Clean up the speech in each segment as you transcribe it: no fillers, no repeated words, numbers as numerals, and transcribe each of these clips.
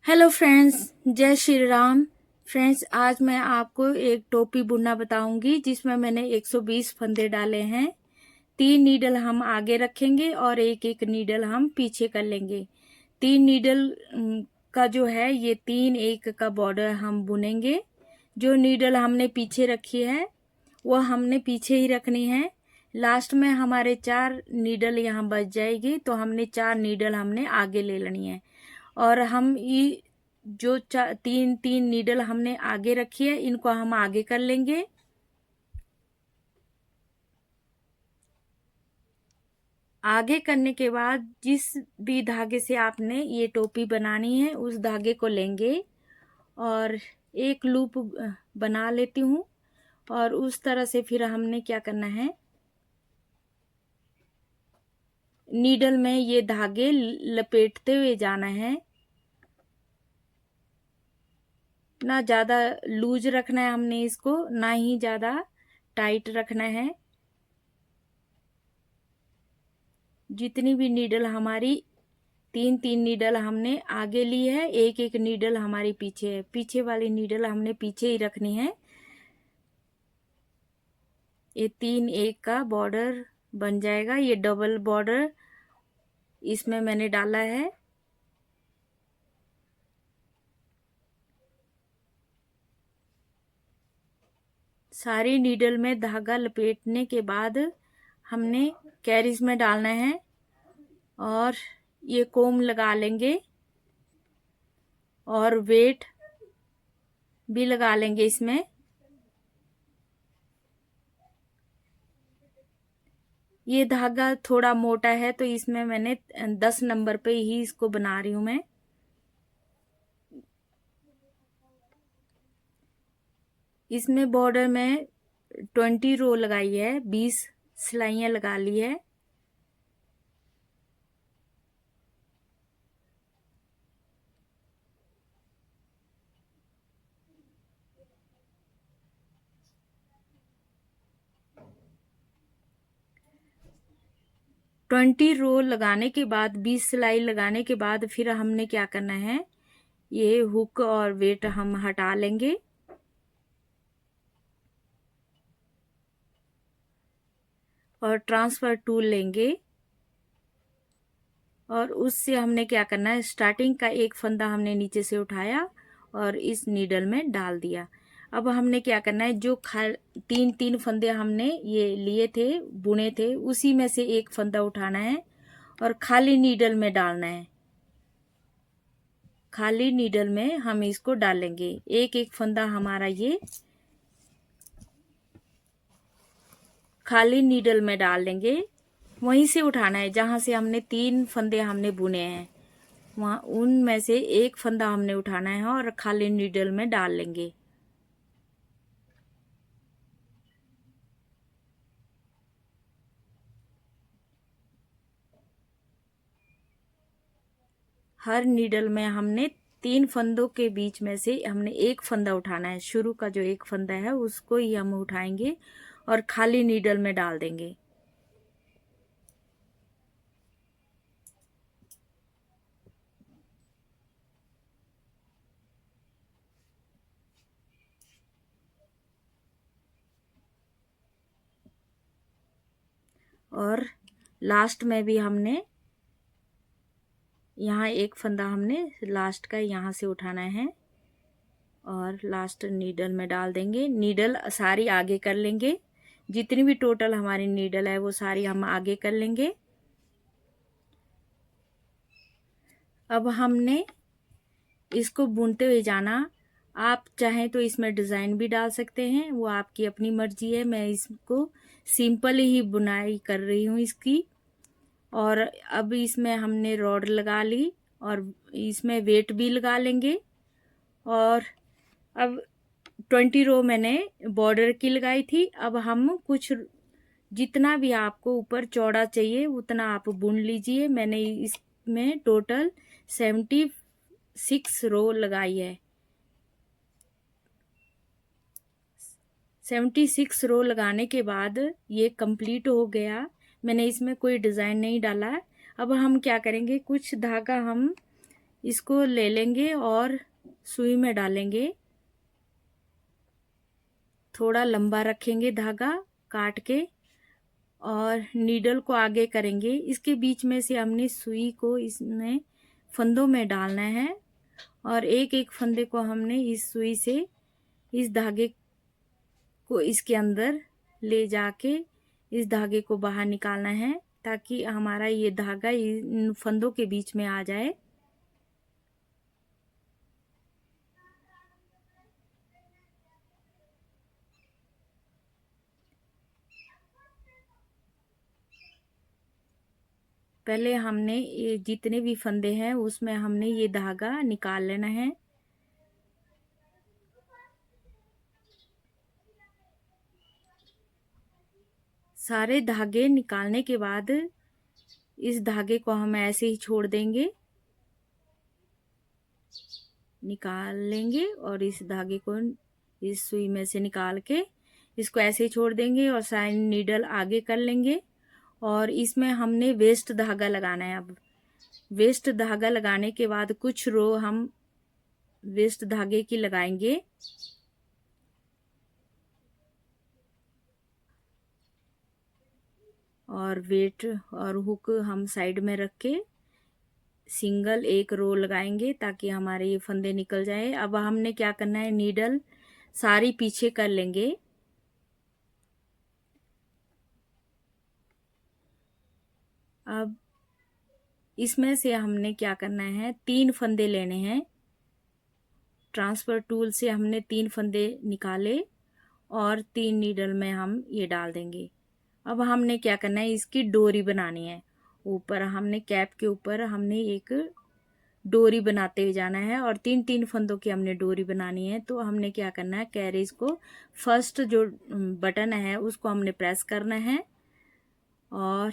Hello friends, जय Shri Ram. Friends, आज मैं आपको एक टोपी बुनना बताऊंगी जिसमें मैंने 120 फंदे डाले हैं। 3 नीडल हम आगे रखेंगे और एक एक नीडल हम पीछे कर लेंगे। 3 नीडल का जो है ये 3 एक का बॉर्डर हम बुनेंगे। जो नीडल हमने पीछे रखी है वो हमने पीछे ही रखनी है। लास्ट में हमारे 4 नीडल यहाँ बच जाएगी, तो हमने 4 नीडल हमने आगे ले लेनी है। और हम ये जो 3 नीडल हमने आगे रखी है इनको हम आगे कर लेंगे। आगे करने के बाद जिस भी धागे से आपने ये टोपी बनानी है उस धागे को लेंगे और एक लूप बना लेती हूँ। और उस तरह से फिर हमने क्या करना है, नीडल में ये धागे लपेटते हुए जाना है। ना ज़्यादा लूज रखना है हमने इसको, ना ही ज़्यादा टाइट रखना है। जितनी भी नीडल हमारी 3 नीडल हमने आगे ली है, एक एक नीडल हमारी पीछे है। पीछे वाली नीडल हमने पीछे ही रखनी है। ये 3 एक का बॉर्डर बन जाएगा। ये डबल बॉर्डर इसमें मैंने डाला है। सारी नीडल में धागा लपेटने के बाद हमने कैरिज में डालना है और ये कोम लगा लेंगे और वेट भी लगा लेंगे इसमें। ये धागा थोड़ा मोटा है तो इसमें मैंने 10 नंबर पे ही इसको बना रही हूं मैं। इसमें बॉर्डर में 20 रो लगाई है, 20 सिलाइयां लगा ली है। ट्वेंटी रो लगाने के बाद 20 सिलाई लगाने के बाद फिर हमने क्या करना है, ये हुक और वेट हम हटा लेंगे और ट्रांसफर टूल लेंगे। और उससे हमने क्या करना है, स्टार्टिंग का एक फंदा हमने नीचे से उठाया और इस नीडल में डाल दिया। अब हमने क्या करना है, जो 3 फंदे हमने ये लिए थे, बुने थे, उसी में से एक फंदा उठाना है और खाली नीडल में डालना है। खाली नीडल में हम इसको डालेंगे। एक एक फंदा हमारा ये खाली नीडल में डाल देंगे। वहीं से उठाना है जहां से हमने 3 फंदे हमने बुने हैं, वहां उनमें से एक फंदा हमने उठाना है और खाली नीडल में डाल लेंगे। हर नीडल में हमने 3 फंदों के बीच में से हमने एक फंदा उठाना है। शुरू का जो एक फंदा है उसको ही हम उठाएंगे और खाली नीडल में डाल देंगे। और लास्ट में भी हमने यहाँ एक फंदा हमने लास्ट का यहाँ से उठाना है और लास्ट नीडल में डाल देंगे। नीडल सारी आगे कर लेंगे। जितनी भी टोटल हमारी नीडल है वो सारी हम आगे कर लेंगे। अब हमने इसको बुनते हुए जाना। आप चाहें तो इसमें डिज़ाइन भी डाल सकते हैं, वो आपकी अपनी मर्जी है। मैं इसको सिंपल ही बुनाई कर रही हूँ इसकी। और अब इसमें हमने रॉड लगा ली और इसमें वेट भी लगा लेंगे। और अब 20 रो मैंने बॉर्डर की लगाई थी। अब हम कुछ जितना भी आपको ऊपर चौड़ा चाहिए उतना आप बुन लीजिए। मैंने इसमें टोटल 76 रो लगाई है। 76 रो लगाने के बाद ये कंप्लीट हो गया। मैंने इसमें कोई डिज़ाइन नहीं डाला। अब हम क्या करेंगे, कुछ धागा हम इसको ले लेंगे और सुई में डालेंगे। थोड़ा लंबा रखेंगे धागा काट के और नीडल को आगे करेंगे। इसके बीच में से हमने सुई को इसमें फंदों में डालना है और एक एक फंदे को हमने इस सुई से इस धागे को इसके अंदर ले जाके इस धागे को बाहर निकालना है ताकि हमारा ये धागा इन फंदों के बीच में आ जाए। पहले हमने ये जितने भी फंदे हैं उसमें हमने ये धागा निकाल लेना है। सारे धागे निकालने के बाद इस धागे को हम ऐसे ही छोड़ देंगे, निकाल लेंगे और इस धागे को इस सुई में से निकाल के इसको ऐसे ही छोड़ देंगे और साइन नीडल आगे कर लेंगे और इसमें हमने वेस्ट धागा लगाना है। अब वेस्ट धागा लगाने के बाद कुछ रो हम वेस्ट धागे की लगाएंगे और वेट और हुक हम साइड में रख के सिंगल एक रो लगाएंगे ताकि हमारे ये फंदे निकल जाए। अब हमने क्या करना है, नीडल सारी पीछे कर लेंगे। अब इसमें से हमने क्या करना है, 3 फंदे लेने हैं। ट्रांसफर टूल से हमने 3 फंदे निकाले और 3 नीडल में हम ये डाल देंगे। अब हमने क्या करना है, इसकी डोरी बनानी है। ऊपर हमने कैप के ऊपर हमने एक डोरी बनाते हुए जाना है और 3-3 फंदों की हमने डोरी बनानी है। तो हमने क्या करना है, कैरेज को फर्स्ट जो बटन है उसको हमने प्रेस करना है और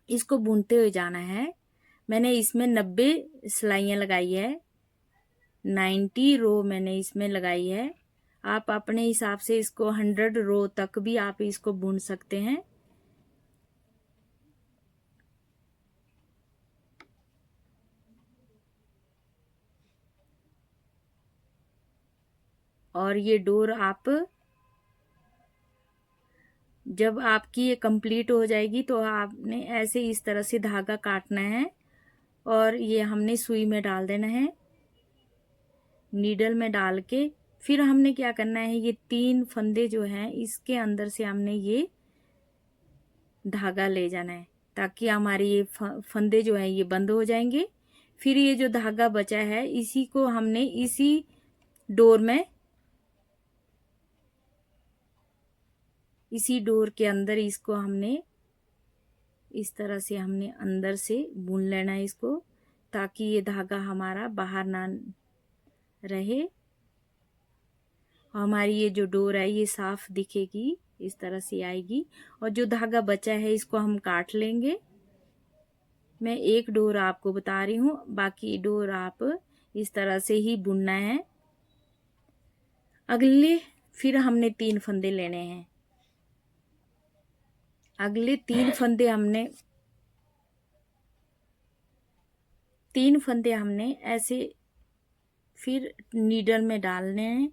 इसको बुनते हुए जाना है। मैंने इसमें 90 सिलाइयाँ लगाई है, 90 रो मैंने इसमें लगाई है। आप अपने हिसाब से इसको 100 रो तक भी आप इसको बुन सकते हैं। और ये डोर आप जब आपकी ये कंप्लीट हो जाएगी तो आपने ऐसे इस तरह से धागा काटना है और ये हमने सुई में डाल देना है, नीडल में डाल के फिर हमने क्या करना है, ये 3 फंदे जो हैं इसके अंदर से हमने ये धागा ले जाना है ताकि हमारे ये फंदे जो हैं ये बंद हो जाएंगे। फिर ये जो धागा बचा है इसी को हमने इसी डोर में, इसी डोर के अंदर इसको हमने इस तरह से हमने अंदर से बुन लेना है इसको ताकि ये धागा हमारा बाहर ना रहे। हमारी ये जो डोर है ये साफ दिखेगी, इस तरह से आएगी। और जो धागा बचा है इसको हम काट लेंगे। मैं एक डोर आपको बता रही हूँ, बाकी डोर आप इस तरह से ही बुनना है। अगले फिर हमने 3 फंदे लेने हैं। अगले 3 फंदे हमने ऐसे फिर नीडल में डालने हैं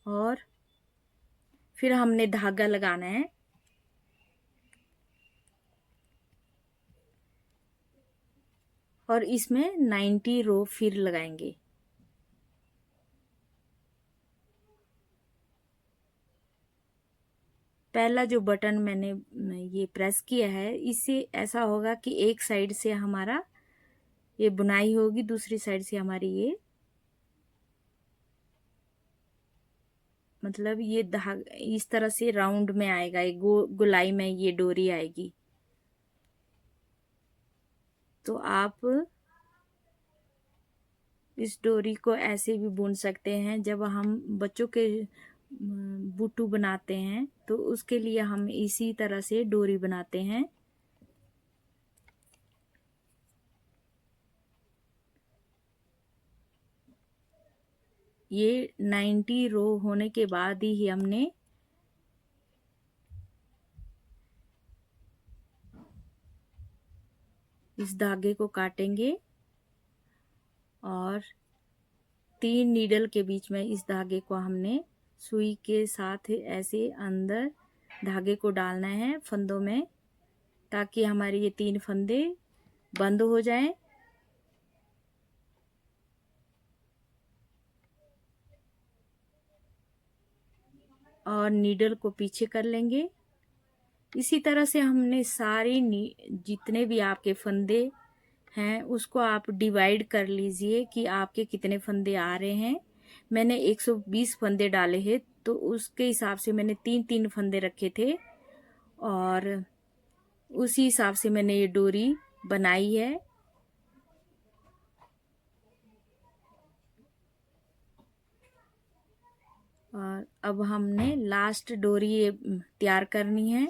और फिर हमने धागा लगाना है और इसमें 90 रो फिर लगाएंगे। पहला जो बटन मैंने ये प्रेस किया है इससे ऐसा होगा कि एक साइड से हमारा ये बुनाई होगी, दूसरी साइड से हमारी ये मतलब ये धागा इस तरह से राउंड में आएगा, एक गोलाई में ये डोरी आएगी। तो आप इस डोरी को ऐसे भी बुन सकते हैं। जब हम बच्चों के बुटू बनाते हैं तो उसके लिए हम इसी तरह से डोरी बनाते हैं। ये 90 रो होने के बाद ही हमने इस धागे को काटेंगे और 3 नीडल के बीच में इस धागे को हमने सुई के साथ ऐसे अंदर धागे को डालना है फंदों में, ताकि हमारे ये 3 फंदे बंद हो जाएं। और नीडल को पीछे कर लेंगे। इसी तरह से हमने सारे जितने भी आपके फंदे हैं उसको आप डिवाइड कर लीजिए कि आपके कितने फंदे आ रहे हैं। मैंने 120 फंदे डाले हैं, तो उसके हिसाब से मैंने 3-3 फंदे रखे थे और उसी हिसाब से मैंने ये डोरी बनाई है। और अब हमने लास्ट डोरी ये तैयार करनी है।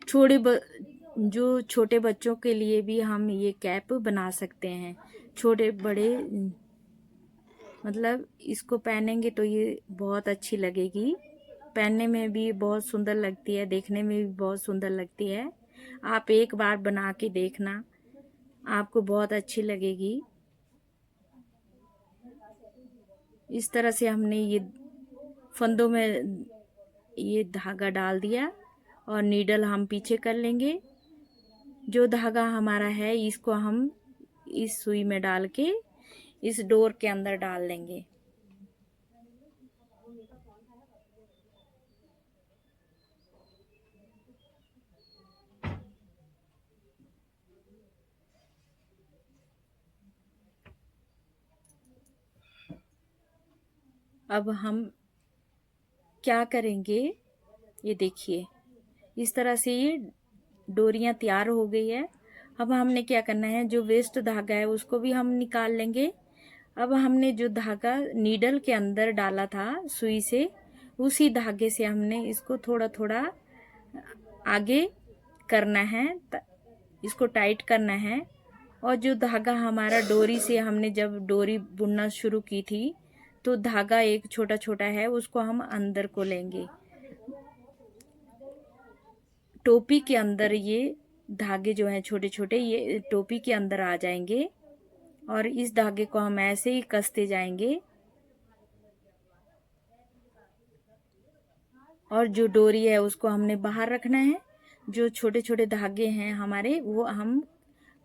जो छोटे बच्चों के लिए भी हम ये कैप बना सकते हैं। छोटे बड़े मतलब इसको पहनेंगे तो ये बहुत अच्छी लगेगी, पहनने में भी बहुत सुंदर लगती है, देखने में भी बहुत सुंदर लगती है। आप एक बार बना के देखना, आपको बहुत अच्छी लगेगी। इस तरह से हमने ये फंदों में ये धागा डाल दिया और नीडल हम पीछे कर लेंगे। जो धागा हमारा है इसको हम इस सुई में डाल के इस डोर के अंदर डाल देंगे। अब हम क्या करेंगे, ये देखिए इस तरह से ये डोरियां तैयार हो गई है। अब हमने क्या करना है, जो वेस्ट धागा है उसको भी हम निकाल लेंगे। अब हमने जो धागा नीडल के अंदर डाला था सुई से, उसी धागे से हमने इसको थोड़ा थोड़ा आगे करना है, इसको टाइट करना है। और जो धागा हमारा डोरी से हमने जब डोरी बुनना शुरू की थी, तो धागा एक छोटा छोटा है उसको हम अंदर को लेंगे। टोपी के अंदर ये धागे जो हैं छोटे छोटे, ये टोपी के अंदर आ जाएंगे और इस धागे को हम ऐसे ही कसते जाएंगे। और जो डोरी है उसको हमने बाहर रखना है। जो छोटे छोटे धागे हैं हमारे वो हम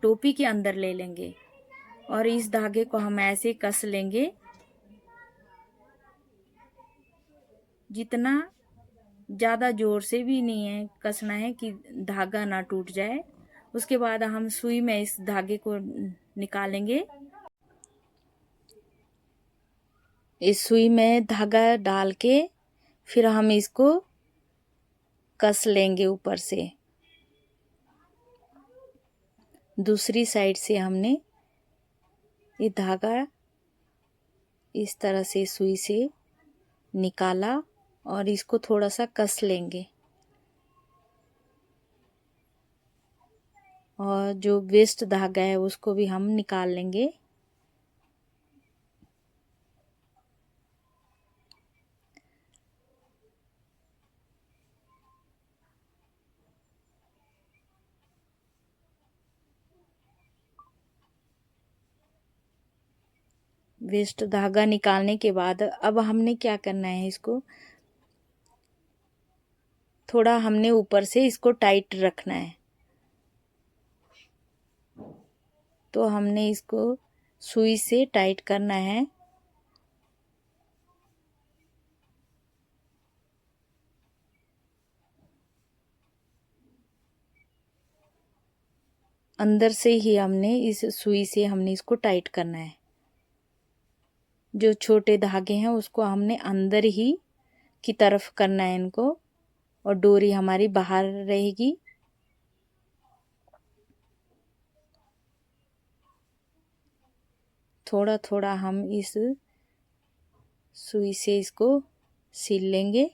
टोपी के अंदर ले लेंगे और इस धागे को हम ऐसे कस लेंगे, जितना ज़्यादा जोर से भी नहीं है कसना है कि धागा ना टूट जाए। उसके बाद हम सुई में इस धागे को निकालेंगे। इस सुई में धागा डाल के फिर हम इसको कस लेंगे ऊपर से। दूसरी साइड से हमने ये धागा इस तरह से सुई से निकाला और इसको थोड़ा सा कस लेंगे। और जो वेस्ट धागा है उसको भी हम निकाल लेंगे। वेस्ट धागा निकालने के बाद अब हमने क्या करना है, इसको थोड़ा हमने ऊपर से इसको टाइट रखना है। तो हमने इसको सुई से टाइट करना है। अंदर से ही हमने इस सुई से हमने इसको टाइट करना है। जो छोटे धागे हैं उसको हमने अंदर ही की तरफ करना है इनको, और डोरी हमारी बाहर रहेगी। थोड़ा थोड़ा हम इस सुई से इसको सिल लेंगे।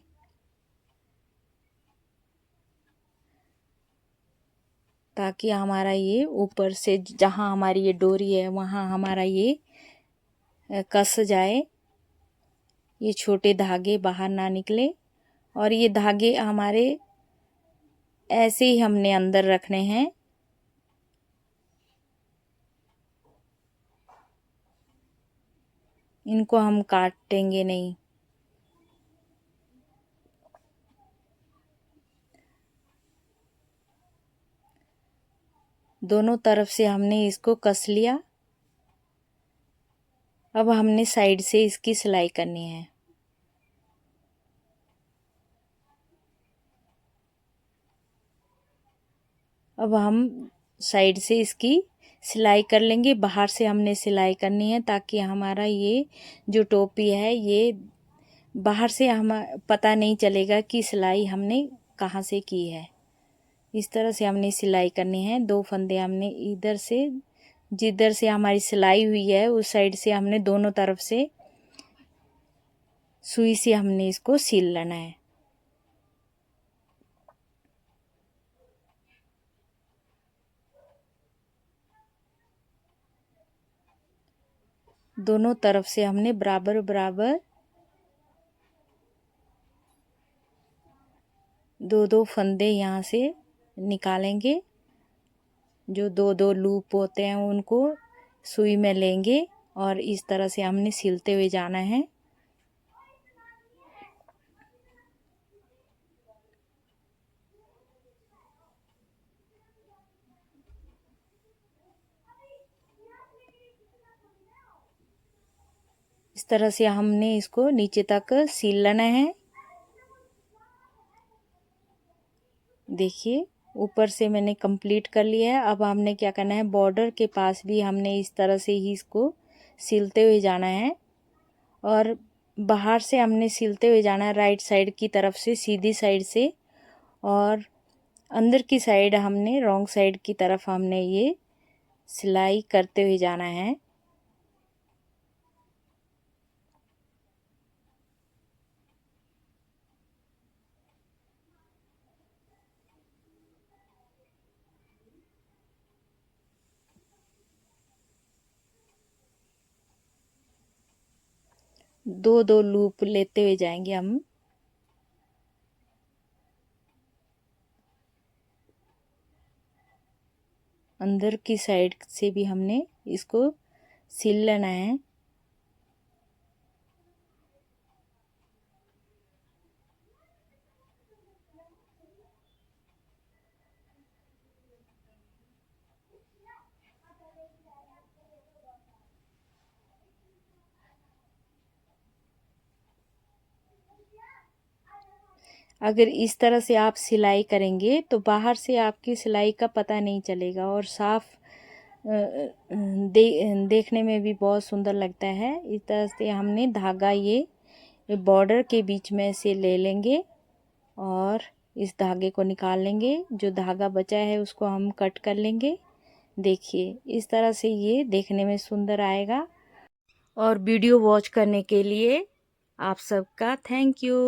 ताकि हमारा ये ऊपर से जहाँ हमारी ये डोरी है वहाँ हमारा ये कस जाए, ये छोटे धागे बाहर ना निकले। और ये धागे हमारे ऐसे ही हमने अंदर रखने हैं। इनको हम काटेंगे नहीं। दोनों तरफ से हमने इसको कस लिया। अब हमने साइड से इसकी सिलाई करनी है। अब हम साइड से इसकी सिलाई कर लेंगे। बाहर से हमने सिलाई करनी है ताकि हमारा ये जो टोपी है ये बाहर से हम पता नहीं चलेगा कि सिलाई हमने कहाँ से की है। इस तरह से हमने सिलाई करनी है। 2 फंदे हमने इधर से, जिधर से हमारी सिलाई हुई है उस साइड से हमने दोनों तरफ से सुई से हमने इसको सिल लेना है। दोनों तरफ से हमने बराबर बराबर 2-2 फंदे यहाँ से निकालेंगे। जो 2-2 लूप होते हैं उनको सुई में लेंगे और इस तरह से हमने सिलते हुए जाना है। इस तरह से हमने इसको नीचे तक सिल लेना है। देखिए ऊपर से मैंने कंप्लीट कर लिया है। अब हमने क्या करना है, बॉर्डर के पास भी हमने इस तरह से ही इसको सिलते हुए जाना है और बाहर से हमने सिलते हुए जाना है राइट साइड की तरफ से, सीधी साइड से, और अंदर की साइड हमने रॉन्ग साइड की तरफ हमने ये सिलाई करते हुए जाना है। दो दो लूप लेते हुए जाएंगे हम। अंदर की साइड से भी हमने इसको सिल लेना है। अगर इस तरह से आप सिलाई करेंगे तो बाहर से आपकी सिलाई का पता नहीं चलेगा और साफ देखने में भी बहुत सुंदर लगता है। इस तरह से हमने धागा ये बॉर्डर के बीच में से ले लेंगे और इस धागे को निकाल लेंगे। जो धागा बचा है उसको हम कट कर लेंगे। देखिए इस तरह से ये देखने में सुंदर आएगा। और वीडियो वॉच करने के लिए आप सबका थैंक यू।